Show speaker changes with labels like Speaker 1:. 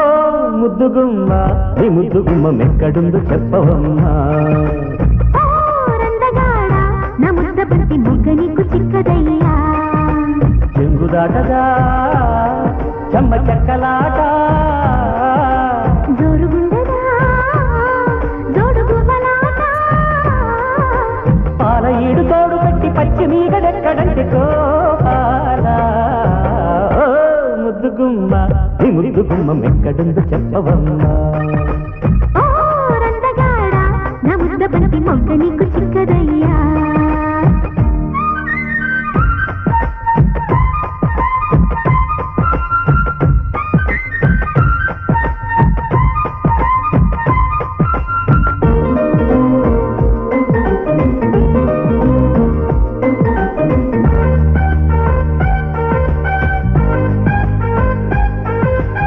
Speaker 1: ఓ ముద్దుగుమ్మ ఈ ముద్దుగుమ్మ మెక్కడుందో చెప్పవమ్మా
Speaker 2: నా ముద్ద బంతి మొగ్గ నీకు చిక్కదయ్యా
Speaker 1: చెంగుదాటగా చెమ్మ చెక్కలాట
Speaker 2: జోరుగుండదా జోడుగుమలాట
Speaker 1: పాల ఈడు తోడు పెట్టి పచ్చి మీగడెక్కడంటే కోపాల ముద్దుగుమ్మ ఈ ముద్దుగుమ్మ మెక్కడుందో చెప్పవమ్మా
Speaker 2: ఓ రందగాడ నా ముద్ద బంతి మొగ్గ నీకు చిక్కదయ్యా